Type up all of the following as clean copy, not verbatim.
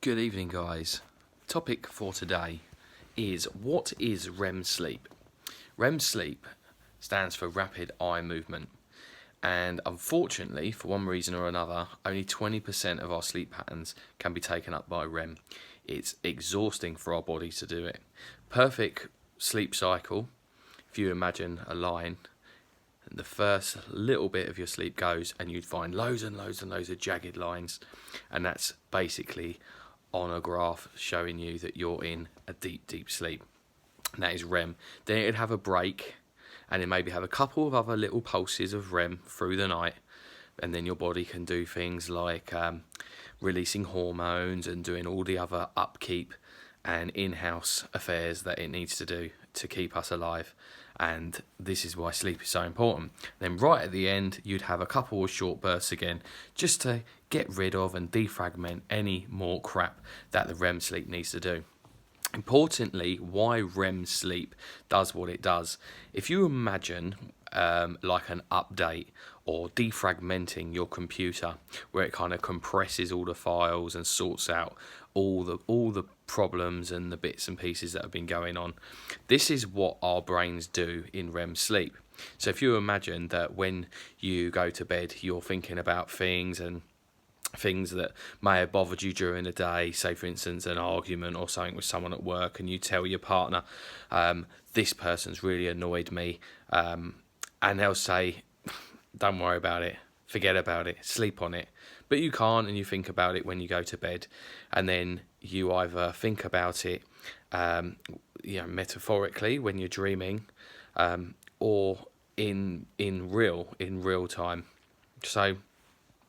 Good evening, guys. Topic for today is what is REM sleep? REM sleep stands for rapid eye movement, and unfortunately, for one reason or another, only 20% of our sleep patterns can be taken up by REM. It's exhausting for our body to do it. Perfect sleep cycle, if you imagine a line, and the first little bit of your sleep goes and you'd find loads and loads and loads of jagged lines, and that's basically on a graph showing you that you're in a deep sleep, and that is REM. Then it'd have a break, and it maybe have a couple of other little pulses of REM through the night, and then your body can do things like releasing hormones and doing all the other upkeep and in-house affairs that it needs to do to keep us alive. And this is why sleep is so important. Then right at the end, you'd have a couple of short bursts again, just to get rid of and defragment any more crap that the REM sleep needs to do. Importantly, why REM sleep does what it does. If you imagine like an update or defragmenting your computer, where it kind of compresses all the files and sorts out all the problems and the bits and pieces that have been going on. This is what our brains do in REM sleep. So if you imagine that when you go to bed, you're thinking about things that may have bothered you during the day, say for instance an argument or something with someone at work, and you tell your partner, this person's really annoyed me, and they'll say, don't worry about it, forget about it, sleep on it. But you can't, and you think about it when you go to bed, and then you either think about it metaphorically when you're dreaming, or in real time. So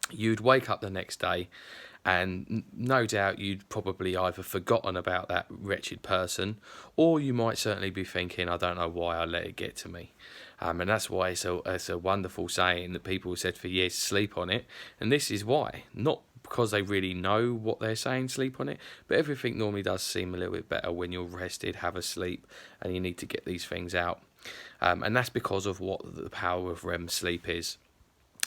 you'd wake up the next day, and no doubt you'd probably either forgotten about that wretched person, or you might certainly be thinking, I don't know why I let it get to me. And that's why it's a wonderful saying that people have said for years, sleep on it. And this is why. Not because they really know what they're saying, sleep on it, but everything normally does seem a little bit better when you're rested, have a sleep, and you need to get these things out. And that's because of what the power of REM sleep is.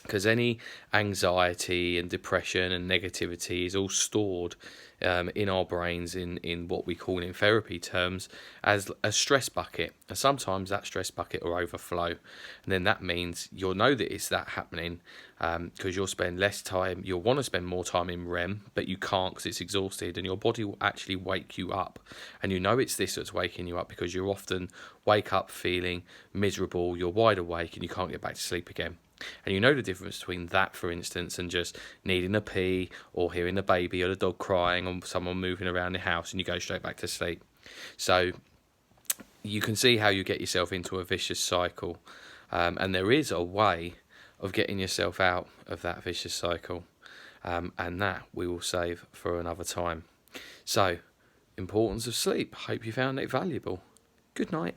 Because any anxiety and depression and negativity is all stored in our brains in what we call in therapy terms as a stress bucket. And sometimes that stress bucket will overflow. And then that means you'll know that it's that happening because you'll spend less time, you'll want to spend more time in REM, but you can't because it's exhausted, and your body will actually wake you up. And you know it's this that's waking you up because you often wake up feeling miserable, you're wide awake, and you can't get back to sleep again. And you know the difference between that, for instance, and just needing a pee or hearing the baby or the dog crying or someone moving around the house, and you go straight back to sleep. So you can see how you get yourself into a vicious cycle. And there is a way of getting yourself out of that vicious cycle. And that we will save for another time. So, importance of sleep. Hope you found it valuable. Good night.